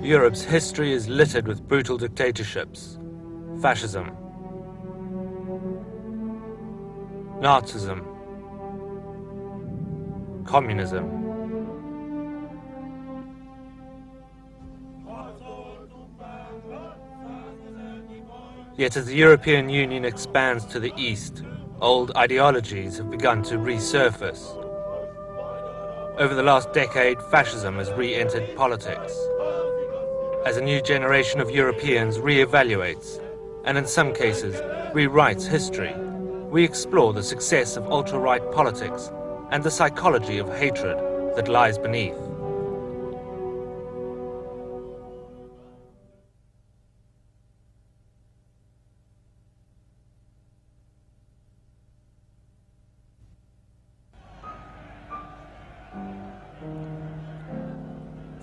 Europe's history is littered with brutal dictatorships, fascism, Nazism, communism. Yet as the European Union expands to the east, old ideologies have begun to resurface. Over the last decade, fascism has re-entered politics. As a new generation of Europeans re-evaluates, and in some cases rewrites history, we explore the success of ultra-right politics and the psychology of hatred that lies beneath.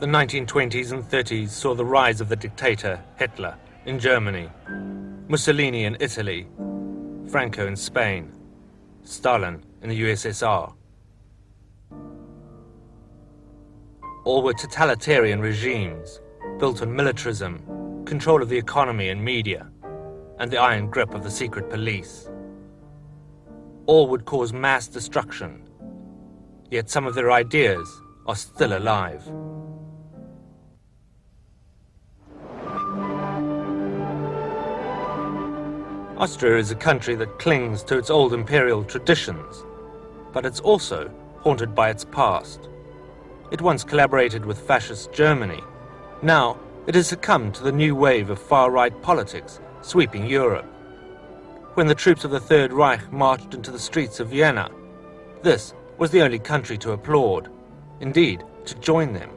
The 1920s and 30s saw the rise of the dictator Hitler in Germany, Mussolini in Italy, Franco in Spain, Stalin in the USSR. All were totalitarian regimes built on militarism, control of the economy and media, and the iron grip of the secret police. All would cause mass destruction, yet some of their ideas are still alive. Austria is a country that clings to its old imperial traditions, but it's also haunted by its past. It once collaborated with fascist Germany. Now it has succumbed to the new wave of far-right politics sweeping Europe. When the troops of the Third Reich marched into the streets of Vienna, this was the only country to applaud, indeed, to join them.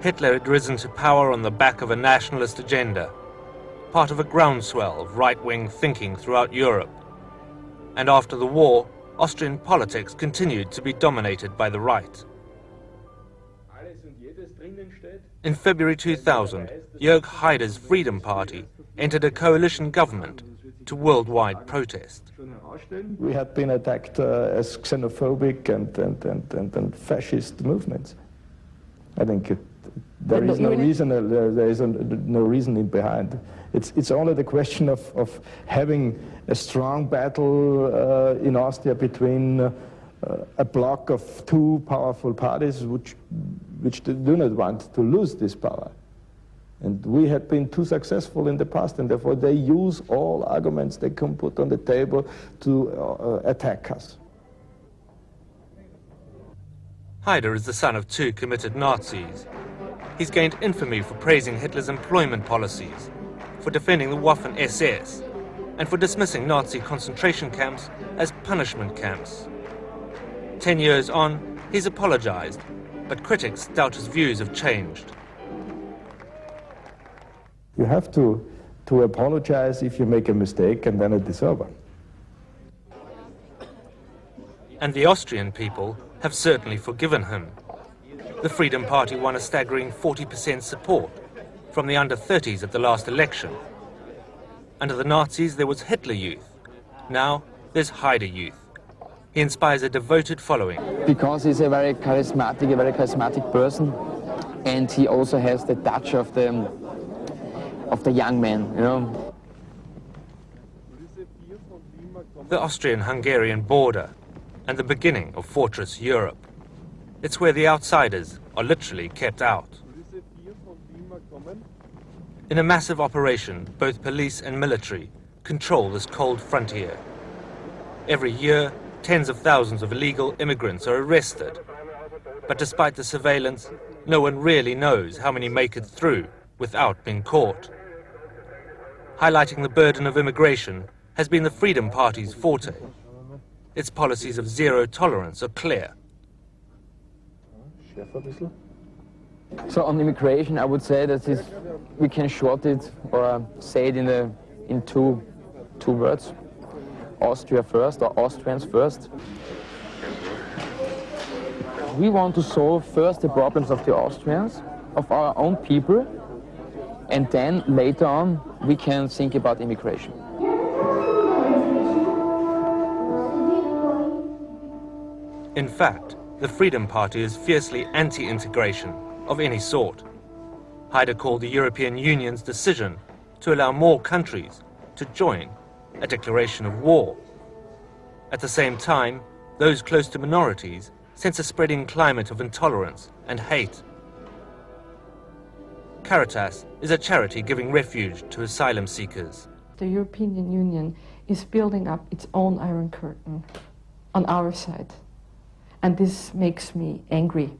Hitler had risen to power on the back of a nationalist agenda, part of a groundswell of right-wing thinking throughout Europe. And after the war, Austrian politics continued to be dominated by the right. In February 2000, Jörg Haider's Freedom Party entered a coalition government to worldwide protest. We had been attacked as xenophobic and fascist movements. I think there is no reason. There is no reasoning behind. It's only the question of having a strong battle in Austria between a bloc of two powerful parties which do not want to lose this power. And we had been too successful in the past, and therefore they use all arguments they can put on the table to attack us. Haider is the son of two committed Nazis. He's gained infamy for praising Hitler's employment policies, for defending the Waffen-SS, and for dismissing Nazi concentration camps as punishment camps. 10 years on, he's apologized, but critics doubt his views have changed. You have to apologize if you make a mistake, and then it is over. And the Austrian people have certainly forgiven him. The Freedom Party won a staggering 40% support from the under-30s at the last election. Under the Nazis, there was Hitler Youth. Now, there's Haider Youth. He inspires a devoted following. Because he's a very charismatic person, and he also has the touch of the young man, you know. The Austrian-Hungarian border and the beginning of Fortress Europe. It's where the outsiders are literally kept out. In a massive operation, both police and military control this cold frontier. Every year, tens of thousands of illegal immigrants are arrested. But despite the surveillance, no one really knows how many make it through without being caught. Highlighting the burden of immigration has been the Freedom Party's forte. Its policies of zero tolerance are clear. So on immigration, I would say that we can short it or say it in two words. Austria first, or Austrians first. We want to solve first the problems of the Austrians, of our own people, and then later on we can think about immigration. In fact, the Freedom Party is fiercely anti-integration of any sort. Haider called the European Union's decision to allow more countries to join a declaration of war. At the same time, those close to minorities sense a spreading climate of intolerance and hate. Caritas is a charity giving refuge to asylum seekers. The European Union is building up its own Iron Curtain on our side. And this makes me angry.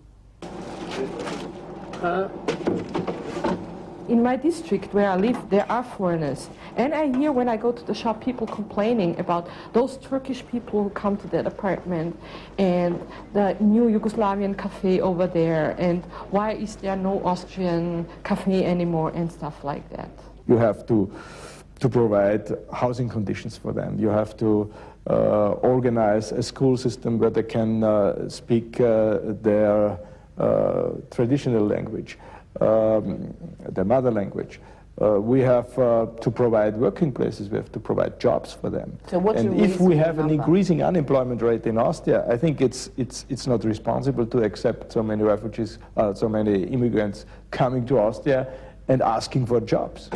In my district where I live, there are foreigners. And I hear when I go to the shop people complaining about those Turkish people who come to that apartment and the new Yugoslavian cafe over there and why is there no Austrian cafe anymore and stuff like that. You have to provide housing conditions for them. You have to organize a school system where they can speak their traditional language. Their mother language. We have to provide working places, we have to provide jobs for them. So what's and if we have an increasing unemployment rate in Austria, I think it's not responsible to accept so many refugees, so many immigrants coming to Austria and asking for jobs.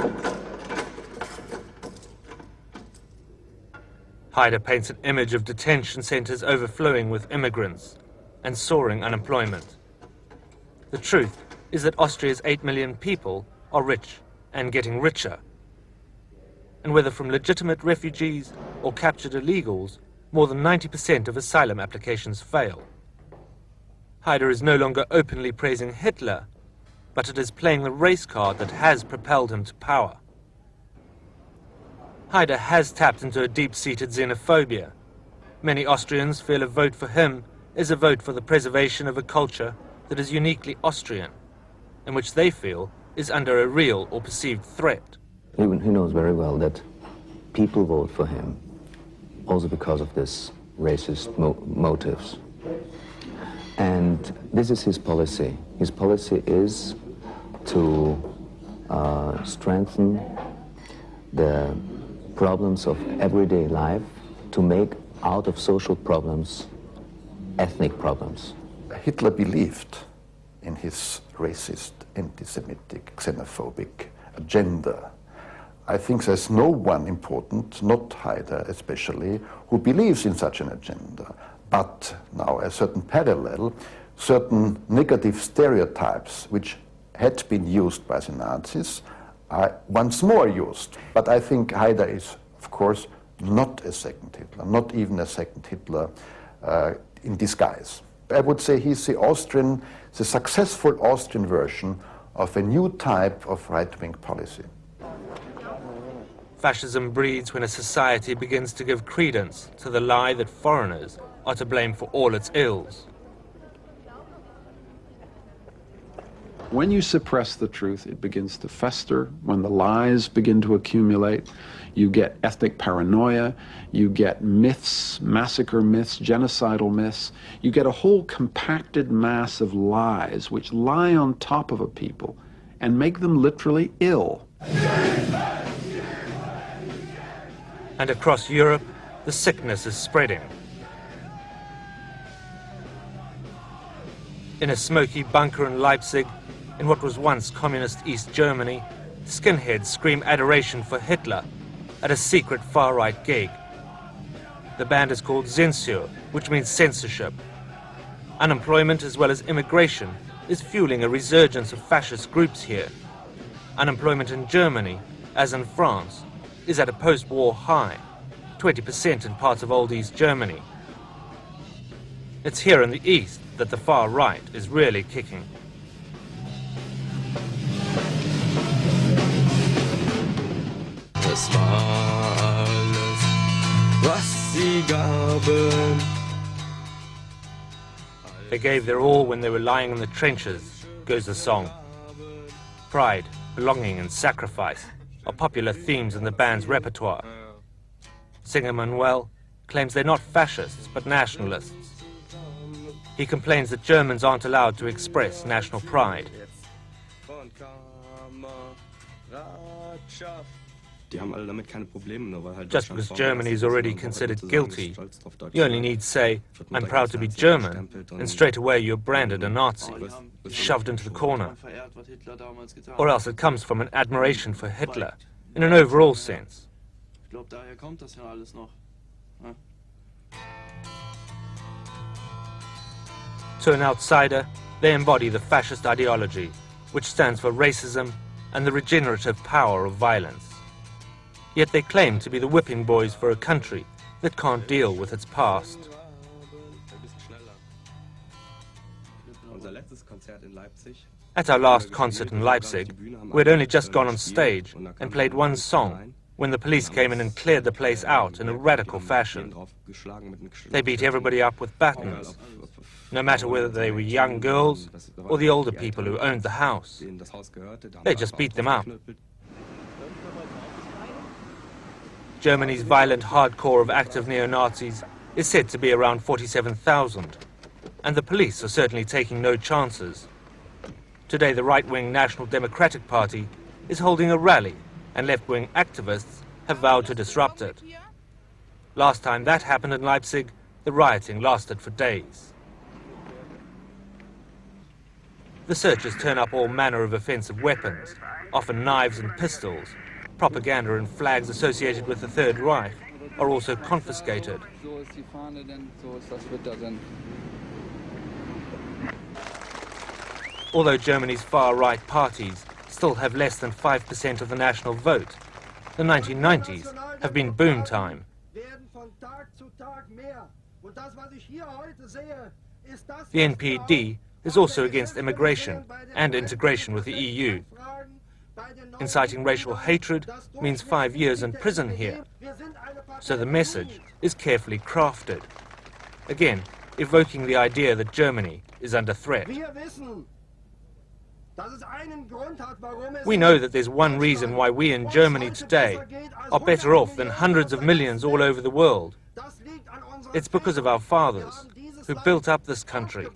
Haider paints an image of detention centres overflowing with immigrants and soaring unemployment. The truth is that Austria's 8 million people are rich and getting richer. And whether from legitimate refugees or captured illegals, more than 90% of asylum applications fail. Haider is no longer openly praising Hitler, but it is playing the race card that has propelled him to power. Haider has tapped into a deep-seated xenophobia. Many Austrians feel a vote for him is a vote for the preservation of a culture that is uniquely Austrian, and which they feel is under a real or perceived threat. He knows very well that people vote for him also because of this racist motives. And this is his policy. His policy is to strengthen the problems of everyday life, to make out of social problems ethnic problems. Hitler believed in his racist, anti-Semitic, xenophobic agenda. I think there's no one important, not Haider especially, who believes in such an agenda. But now a certain parallel, certain negative stereotypes which had been used by the Nazis are once more used. But I think Haider is, of course, not a second Hitler, not even a second Hitler in disguise. I would say he's the successful Austrian version of a new type of right-wing policy. Fascism breeds when a society begins to give credence to the lie that foreigners are to blame for all its ills. When you suppress the truth, it begins to fester. When the lies begin to accumulate, you get ethnic paranoia, you get myths, massacre myths, genocidal myths. You get a whole compacted mass of lies which lie on top of a people and make them literally ill. And across Europe, the sickness is spreading. In a smoky bunker in Leipzig, in what was once communist East Germany, skinheads scream adoration for Hitler at a secret far-right gig. The band is called Zensur, which means censorship. Unemployment as well as immigration is fueling a resurgence of fascist groups here. Unemployment in Germany, as in France, is at a post-war high, 20% in parts of old East Germany. It's here in the East that the far right is really kicking. Es war alles, was sie gaben. They gave their all when they were lying in the trenches, goes the song. Pride, belonging and sacrifice are popular themes in the band's repertoire. Singer Manuel claims they're not fascists but nationalists. He complains that Germans aren't allowed to express national pride. Just because Germany is already considered guilty, you only need to say, "I'm proud to be German," and straight away you're branded a Nazi, shoved into the corner. Or else it comes from an admiration for Hitler, in an overall sense. To an outsider, they embody the fascist ideology, which stands for racism and the regenerative power of violence. Yet they claim to be the whipping boys for a country that can't deal with its past. At our last concert in Leipzig, we had only just gone on stage and played one song when the police came in and cleared the place out in a radical fashion. They beat everybody up with batons, no matter whether they were young girls or the older people who owned the house. They just beat them up. Germany's violent hardcore of active neo-Nazis is said to be around 47,000, and the police are certainly taking no chances. Today the right-wing National Democratic Party is holding a rally, and left-wing activists have vowed to disrupt it. Last time that happened in Leipzig, the rioting lasted for days. The searchers turn up all manner of offensive weapons, often knives and pistols. Propaganda and flags associated with the Third Reich are also confiscated. Although Germany's far-right parties still have less than 5% of the national vote, the 1990s have been boom time. The NPD is also against immigration and integration with the EU. Inciting racial hatred means 5 years in prison here. So the message is carefully crafted, again evoking the idea that Germany is under threat. We know that there's one reason why we in Germany today are better off than hundreds of millions all over the world. It's because of our fathers, who built up this country,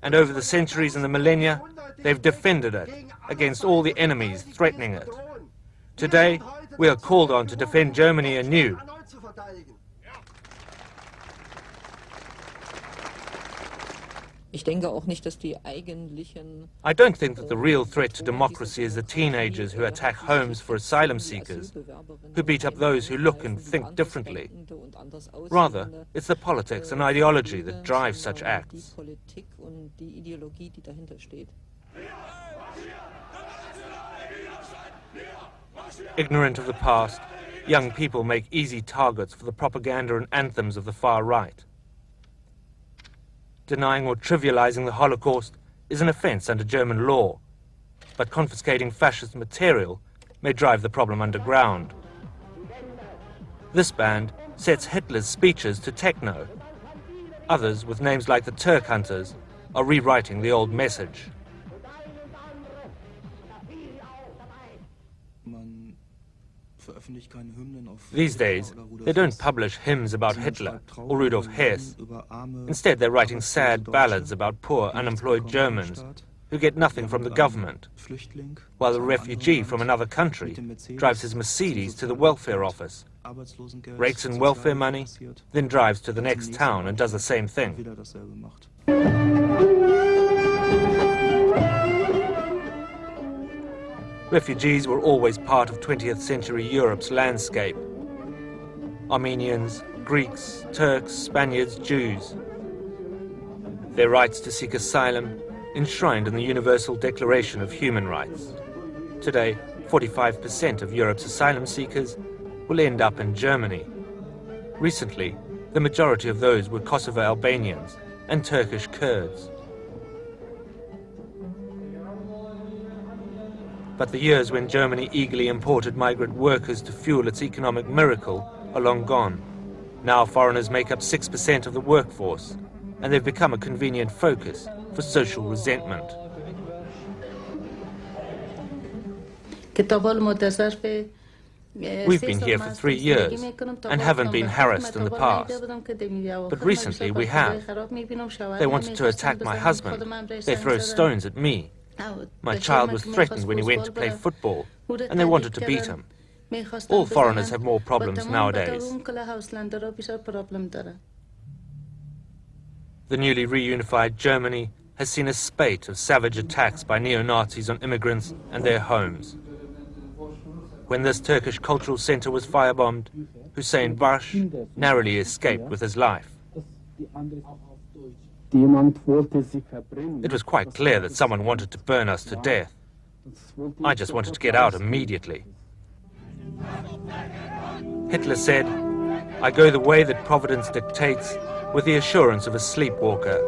and over the centuries and the millennia, they've defended it against all the enemies threatening it. Today, we are called on to defend Germany anew. I don't think that the real threat to democracy is the teenagers who attack homes for asylum seekers, who beat up those who look and think differently. Rather, it's the politics and ideology that drive such acts. Ignorant of the past, young people make easy targets for the propaganda and anthems of the far right. Denying or trivializing the Holocaust is an offense under German law, but confiscating fascist material may drive the problem underground. This band sets Hitler's speeches to techno. Others, with names like the Turk Hunters, are rewriting the old message. These days, they don't publish hymns about Hitler or Rudolf Hess. Instead, they're writing sad ballads about poor, unemployed Germans who get nothing from the government, while the refugee from another country drives his Mercedes to the welfare office, rakes in welfare money, then drives to the next town and does the same thing. Refugees were always part of 20th century Europe's landscape. Armenians, Greeks, Turks, Spaniards, Jews. Their rights to seek asylum enshrined in the Universal Declaration of Human Rights. Today, 45% of Europe's asylum seekers will end up in Germany. Recently, the majority of those were Kosovo Albanians and Turkish Kurds. But the years when Germany eagerly imported migrant workers to fuel its economic miracle are long gone. Now foreigners make up 6% of the workforce, and they've become a convenient focus for social resentment. We've been here for 3 years and haven't been harassed in the past. But recently we have. They wanted to attack my husband. They throw stones at me. My child was threatened when he went to play football, and they wanted to beat him. All foreigners have more problems nowadays. The newly reunified Germany has seen a spate of savage attacks by neo-Nazis on immigrants and their homes. When this Turkish cultural center was firebombed, Hussein Barsh narrowly escaped with his life. It was quite clear that someone wanted to burn us to death. I just wanted to get out immediately. Hitler said, "I go the way that Providence dictates with the assurance of a sleepwalker."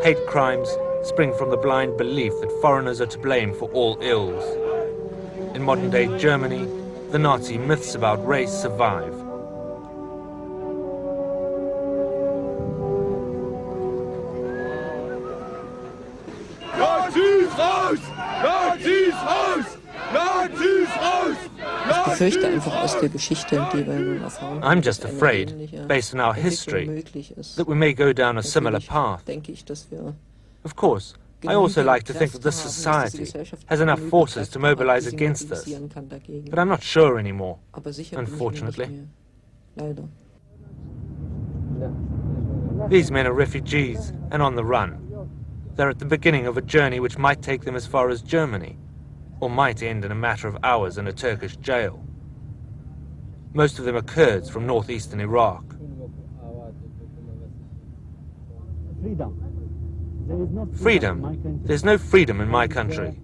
Hate crimes spring from the blind belief that foreigners are to blame for all ills. In modern-day Germany, the Nazi myths about race survive. Nazis raus! Nazis raus! Nazis raus! Ich befürchte einfach aus der Geschichte, die wir nun erfahren. I'm just afraid, based on our history, that we may go down a similar path. Of course, I also like to think that this society has enough forces to mobilize against us, but I'm not sure anymore, unfortunately. These men are refugees and on the run. They're at the beginning of a journey which might take them as far as Germany, or might end in a matter of hours in a Turkish jail. Most of them are Kurds from northeastern Iraq. Freedom. There's no freedom in my country.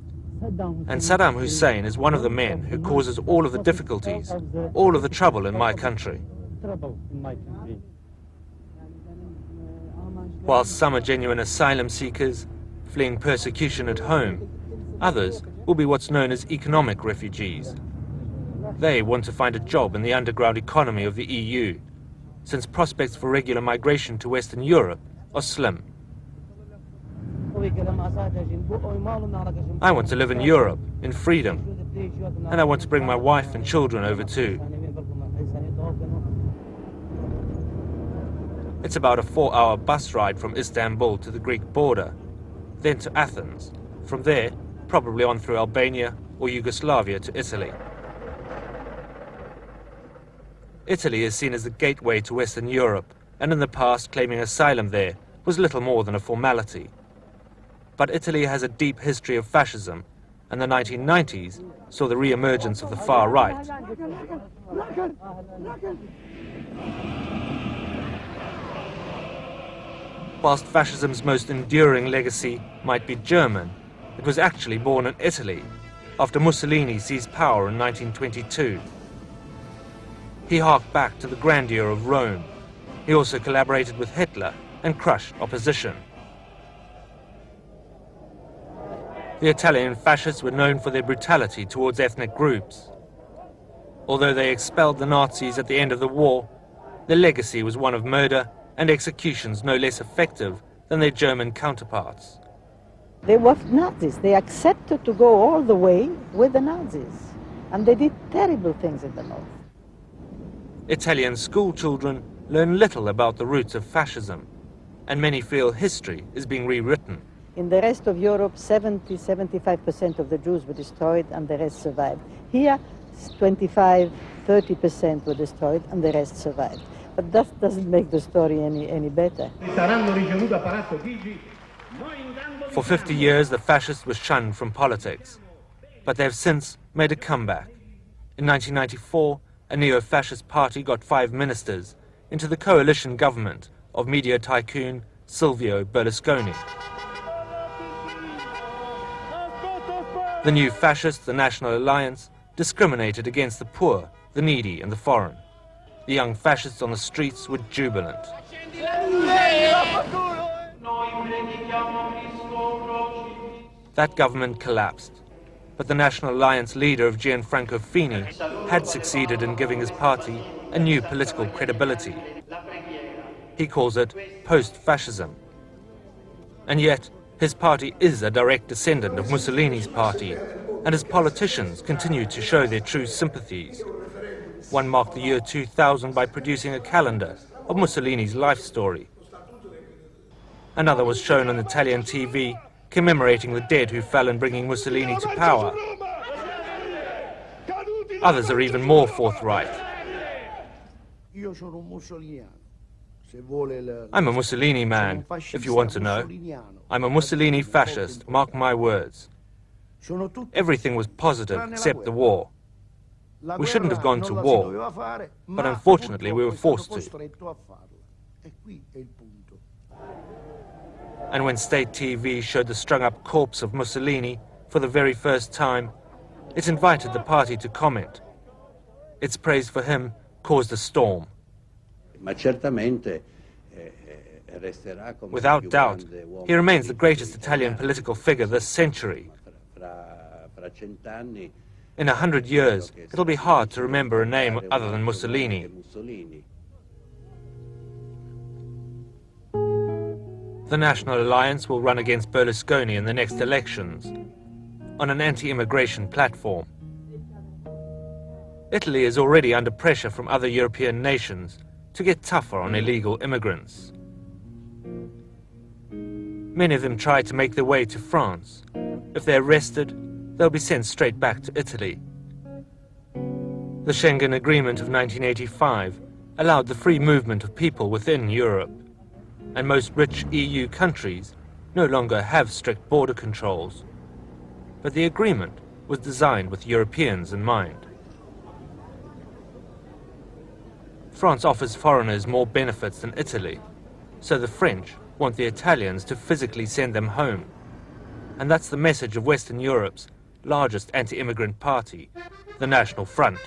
And Saddam Hussein is one of the men who causes all of the difficulties, all of the trouble in my country. Whilst some are genuine asylum seekers, fleeing persecution at home, others will be what's known as economic refugees. They want to find a job in the underground economy of the EU, since prospects for regular migration to Western Europe are slim. I want to live in Europe, in freedom, and I want to bring my wife and children over too. It's about a 4-hour bus ride from Istanbul to the Greek border, then to Athens. From there, probably on through Albania or Yugoslavia to Italy. Italy is seen as the gateway to Western Europe, and in the past claiming asylum there was little more than a formality. But Italy has a deep history of fascism, and the 1990s saw the re-emergence of the far right. Whilst fascism's most enduring legacy might be German, it was actually born in Italy, after Mussolini seized power in 1922. He harked back to the grandeur of Rome. He also collaborated with Hitler and crushed opposition. The Italian fascists were known for their brutality towards ethnic groups. Although they expelled the Nazis at the end of the war, their legacy was one of murder and executions no less effective than their German counterparts. They were Nazis. They accepted to go all the way with the Nazis. And they did terrible things in the north. Italian school children learn little about the roots of fascism, and many feel history is being rewritten. In the rest of Europe, 70–75% of the Jews were destroyed and the rest survived. Here, 25–30% were destroyed and the rest survived. But that doesn't make the story any better. For 50 years, the fascists were shunned from politics, but they have since made a comeback. In 1994, a neo-fascist party got 5 ministers into the coalition government of media tycoon Silvio Berlusconi. The new fascists, the National Alliance, discriminated against the poor, the needy and the foreign. The young fascists on the streets were jubilant. That government collapsed, but the National Alliance leader of Gianfranco Fini had succeeded in giving his party a new political credibility. He calls it post-fascism. And yet, his party is a direct descendant of Mussolini's party, and his politicians continue to show their true sympathies. One marked the year 2000 by producing a calendar of Mussolini's life story. Another was shown on Italian TV, commemorating the dead who fell in bringing Mussolini to power. Others are even more forthright. I'm a Mussolini man, if you want to know. I'm a Mussolini fascist, mark my words. Everything was positive except the war. We shouldn't have gone to war, but unfortunately we were forced to. And when state TV showed the strung-up corpse of Mussolini for the very first time, it invited the party to comment. Its praise for him caused a storm. Without doubt, he remains the greatest Italian political figure this century. In 100 years, it'll be hard to remember a name other than Mussolini. The National Alliance will run against Berlusconi in the next elections, on an anti-immigration platform. Italy is already under pressure from other European nations to get tougher on illegal immigrants. Many of them try to make their way to France. If they're arrested, they'll be sent straight back to Italy. The Schengen Agreement of 1985 allowed the free movement of people within Europe, and most rich EU countries no longer have strict border controls. But the agreement was designed with Europeans in mind. France offers foreigners more benefits than Italy, so the French want the Italians to physically send them home. And that's the message of Western Europe's largest anti-immigrant party, the National Front.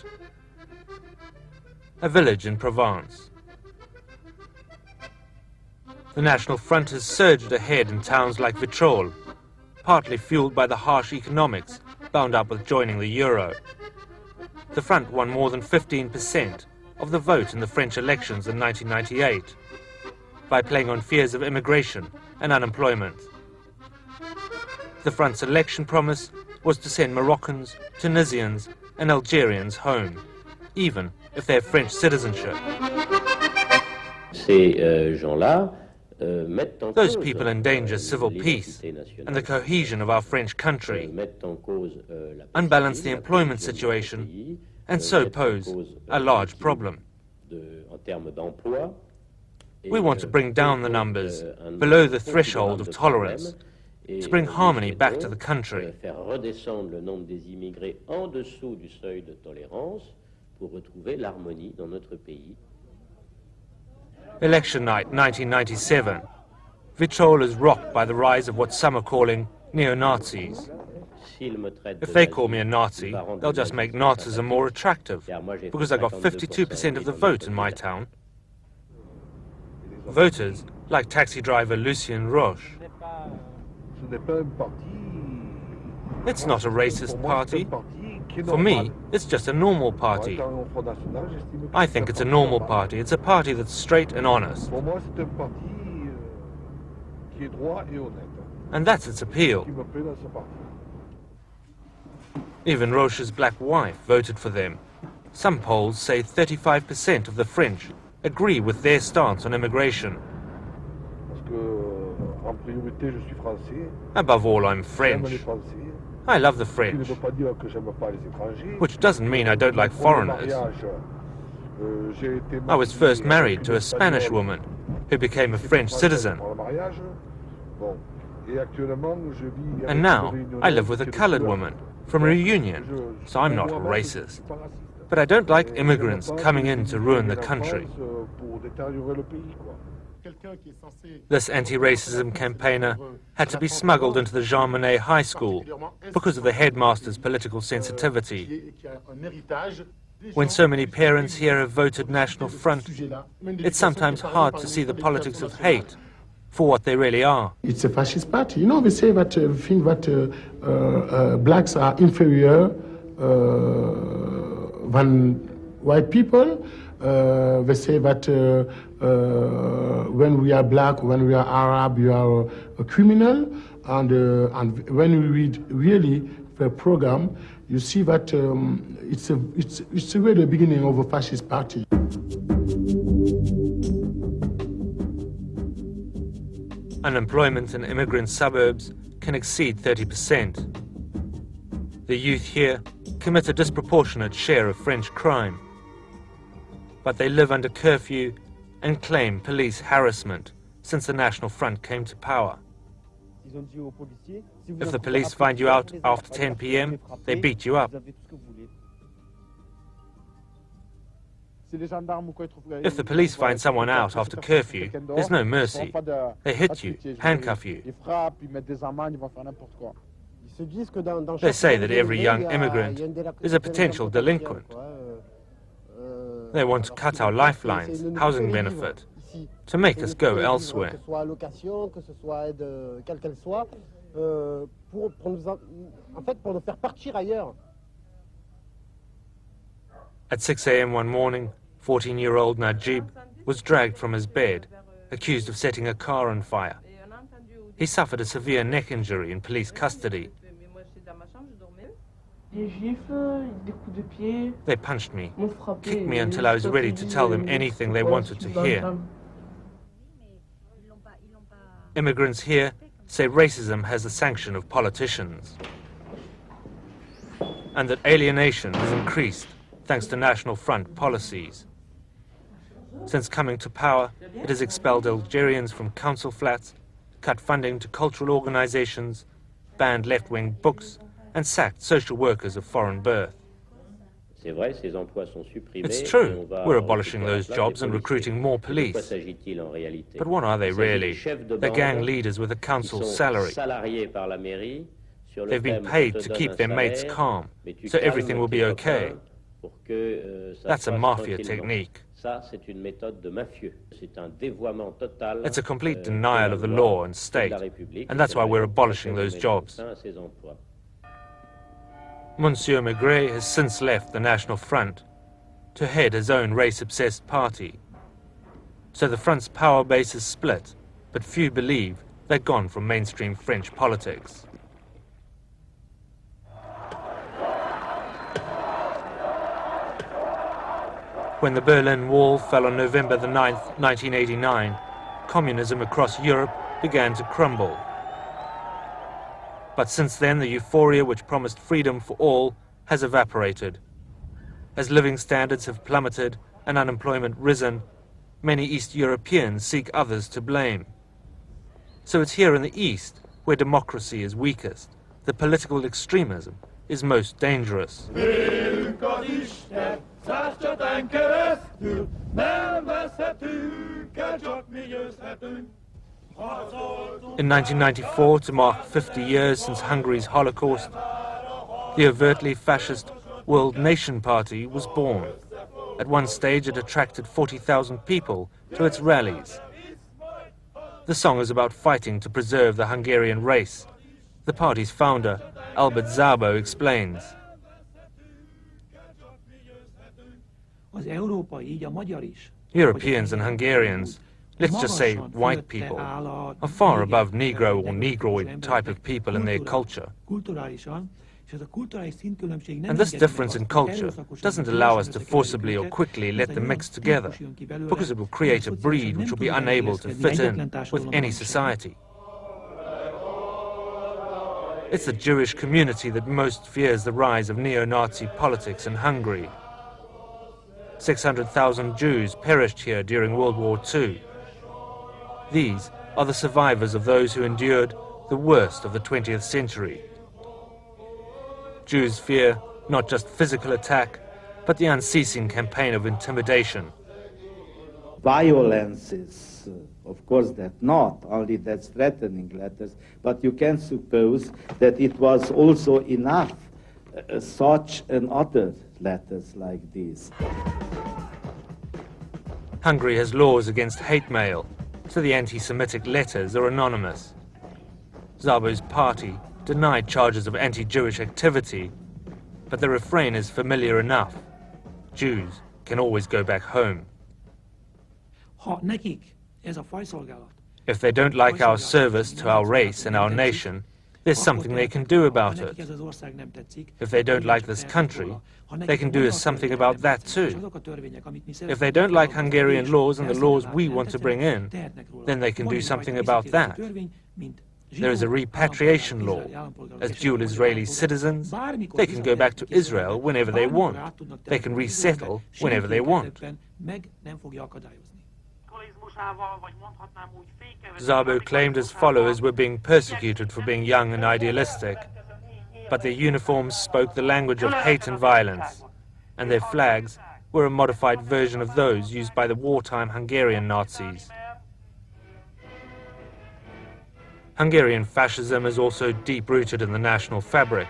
A village in Provence. The National Front has surged ahead in towns like Vitrolles, partly fueled by the harsh economics bound up with joining the euro. The Front won more than 15% of the vote in the French elections in 1998 by playing on fears of immigration and unemployment. The Front's election promise was to send Moroccans, Tunisians and Algerians home, even if they have French citizenship. Those people endanger civil peace and the cohesion of our French country, unbalance the employment situation, and so pose a large problem. We want to bring down the numbers below the threshold of tolerance, to bring harmony back to the country. Election night 1997. Vitrolles is rocked by the rise of what some are calling neo-Nazis. If they call me a Nazi, they'll just make Nazism more attractive, because I got 52% of the vote in my town. Voters, like taxi driver Lucien Roche. It's not a racist party. For me, it's just a normal party. I think it's a normal party. It's a party that's straight and honest. And that's its appeal. Even Roche's black wife voted for them. Some polls say 35% of the French agree with their stance on immigration. Above all, I'm French. I love the French, which doesn't mean I don't like foreigners. I was first married to a Spanish woman who became a French citizen. And now I live with a colored woman from Reunion, so I'm not a racist. But I don't like immigrants coming in to ruin the country. This anti-racism campaigner had to be smuggled into the Jean Monnet High School because of the headmaster's political sensitivity. When so many parents here have voted National Front, it's sometimes hard to see the politics of hate for what they really are. It's a fascist party. You know, they say that think that blacks are inferior than white people. They say that when we are black, when we are Arab, you are a criminal. And when you read really the program, you see that it's really the beginning of a fascist party. Unemployment in immigrant suburbs can exceed 30%. The youth here commit a disproportionate share of French crime. But they live under curfew and claim police harassment since the National Front came to power. If the police find you out after 10 p.m., they beat you up. If the police find someone out after curfew, there's no mercy. They hit you, handcuff you. They say that every young immigrant is a potential delinquent. They want to cut our lifelines, housing benefit, to make us go elsewhere. At 6 a.m. one morning, 14-year-old Najib was dragged from his bed, accused of setting a car on fire. He suffered a severe neck injury in police custody. They punched me, kicked me until I was ready to tell them anything they wanted to hear. Immigrants here say racism has the sanction of politicians, and that alienation has increased thanks to National Front policies. Since coming to power, it has expelled Algerians from council flats, cut funding to cultural organizations, banned left-wing books, and sacked social workers of foreign birth. It's true, we're abolishing those jobs and recruiting more police. But what are they really? They're gang leaders with a council salary. They've been paid to keep their mates calm, so everything will be okay. That's a mafia technique. It's a complete denial of the law and state, and that's why we're abolishing those jobs. Monsieur Maigret has since left the National Front to head his own race-obsessed party. So the Front's power base is split, but few believe they're gone from mainstream French politics. When the Berlin Wall fell on November the 9th, 1989, communism across Europe began to crumble. But since then, the euphoria which promised freedom for all has evaporated. As living standards have plummeted and unemployment risen, many East Europeans seek others to blame. So it's here in the East, where democracy is weakest, that political extremism is most dangerous. In 1994, to mark 50 years since Hungary's Holocaust, the overtly fascist World Nation Party was born. At one stage, it attracted 40,000 people to its rallies. The song is about fighting to preserve the Hungarian race. The party's founder, Albert Szabo, explains. Europeans and Hungarians, let's just say white people, are far above Negro or Negroid type of people in their culture. And this difference in culture doesn't allow us to forcibly or quickly let them mix together, because it will create a breed which will be unable to fit in with any society. It's the Jewish community that most fears the rise of neo-Nazi politics in Hungary. 600,000 Jews perished here during World War II. These are the survivors of those who endured the worst of the 20th century. Jews fear not just physical attack, but the unceasing campaign of intimidation. Violence is, of course, that not only that's threatening letters, but you can suppose that it was also enough such and other letters like these. Hungary has laws against hate mail, so the anti-Semitic letters are anonymous. Szabo's party denied charges of anti-Jewish activity, but the refrain is familiar enough. Jews can always go back home. If they don't like our service to our race and our nation, there's something they can do about it. If they don't like this country, they can do something about that too. If they don't like Hungarian laws and the laws we want to bring in, then they can do something about that. There is a repatriation law. As dual Israeli citizens, they can go baback to Israel whenever they want. They can resettle whenever they want. Szabo claimed his followers were being persecuted for being young and idealistic, but their uniforms spoke the language of hate and violence, and their flags were a modified version of those used by the wartime Hungarian Nazis. Hungarian fascism is also deep-rooted in the national fabric.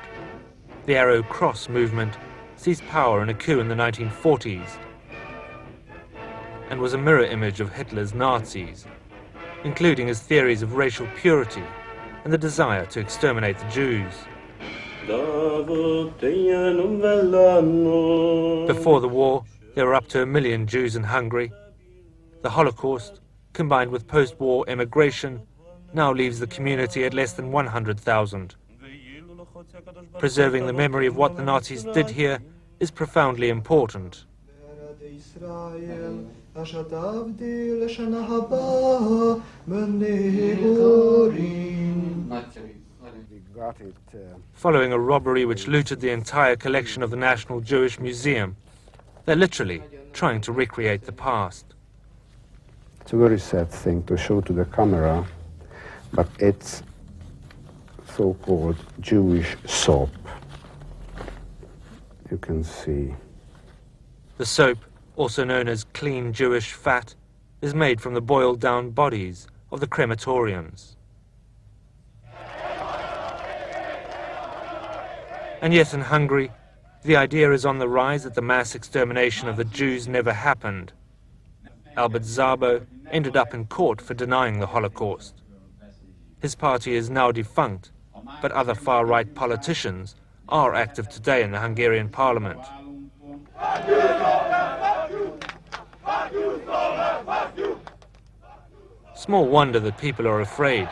The Arrow Cross movement seized power in a coup in the 1940s and was a mirror image of Hitler's Nazis, including his theories of racial purity and the desire to exterminate the Jews. Before the war, there were up to 1 million Jews in Hungary. The Holocaust, combined with post-war emigration, now leaves the community at less than 100,000. Preserving the memory of what the Nazis did here is profoundly important. Following a robbery which looted the entire collection of the National Jewish Museum, they're literally trying to recreate the past. It's a very sad thing to show to the camera, but it's so-called Jewish soap. You can see. The soap, also known as clean Jewish fat, is made from the boiled down bodies of the crematoriums. And yet in Hungary, the idea is on the rise that the mass extermination of the Jews never happened. Albert Szabo ended up in court for denying the Holocaust. His party is now defunct, but other far-right politicians are active today in the Hungarian parliament. Small wonder that people are afraid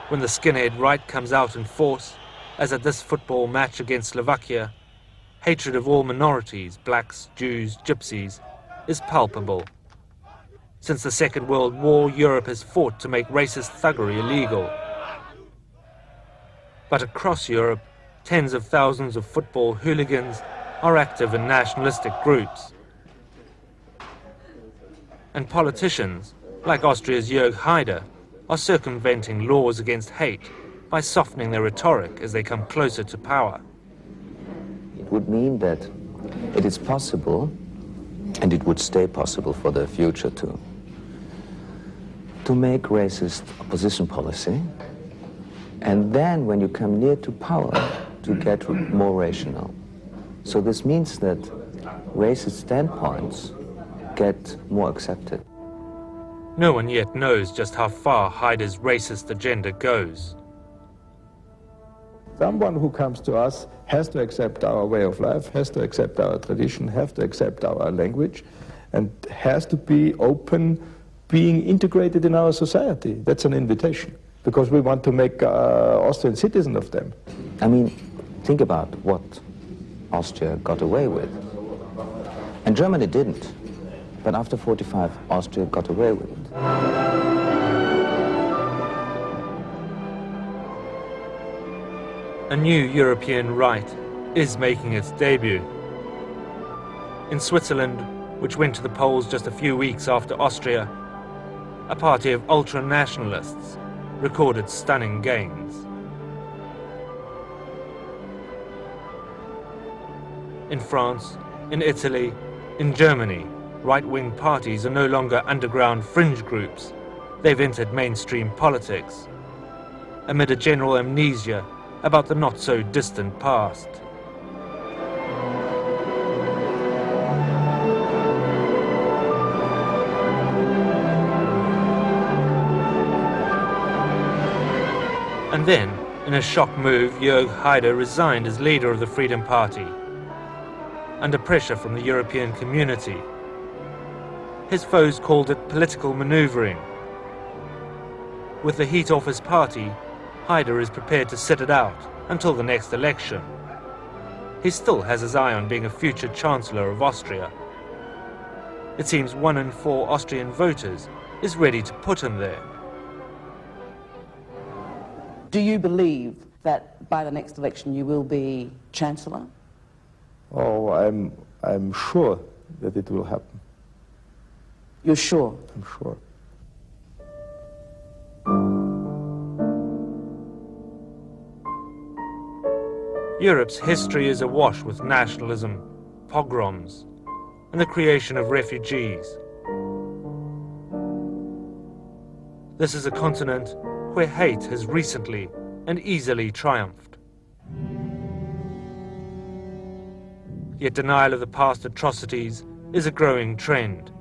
when the skinhead right comes out in force, as at this football match against Slovakia. Hatred of all minorities, blacks, Jews, gypsies, is palpable. Since the Second World War, Europe has fought to make racist thuggery illegal. But across Europe, tens of thousands of football hooligans are active in nationalistic groups. And politicians, like Austria's Jörg Haider, are circumventing laws against hate by softening their rhetoric as they come closer to power. It would mean that it is possible, and it would stay possible for the future too, to make racist opposition policy, and then when you come near to power, to get more rational. So this means that racist standpoints get more accepted. No one yet knows just how far Haider's racist agenda goes. Someone who comes to us has to accept our way of life, has to accept our tradition, has to accept our language, and has to be open, being integrated in our society. That's an invitation, because we want to make Austrian citizens of them. I mean, think about what Austria got away with. And Germany didn't. But after 45, Austria got away with it. A new European right is making its debut. In Switzerland, which went to the polls just a few weeks after Austria, a party of ultra-nationalists recorded stunning gains. In France, in Italy, in Germany, right-wing parties are no longer underground fringe groups. They've entered mainstream politics, amid a general amnesia about the not-so-distant past. And then, in a shock move, Jörg Haider resigned as leader of the Freedom Party, under pressure from the European community. His foes called it political maneuvering. With the heat off his party, Haider is prepared to sit it out until the next election. He still has his eye on being a future Chancellor of Austria. It seems 1 in 4 Austrian voters is ready to put him there. Do you believe that by the next election you will be Chancellor? Oh, I'm sure that it will happen. You're sure? I'm sure. Europe's history is awash with nationalism, pogroms, and the creation of refugees. This is a continent where hate has recently and easily triumphed. Yet denial of the past atrocities is a growing trend.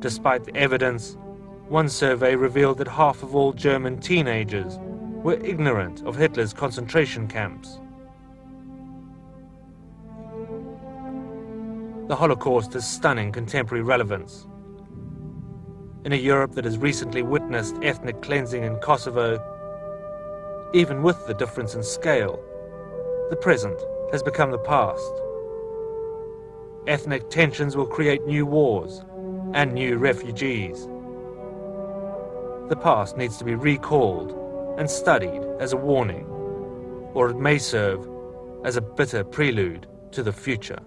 Despite the evidence, one survey revealed that half of all German teenagers were ignorant of Hitler's concentration camps. The Holocaust has stunning contemporary relevance. In a Europe that has recently witnessed ethnic cleansing in Kosovo, even with the difference in scale, the present has become the past. Ethnic tensions will create new wars and new refugees. The past needs to be recalled and studied as a warning, or it may serve as a bitter prelude to the future.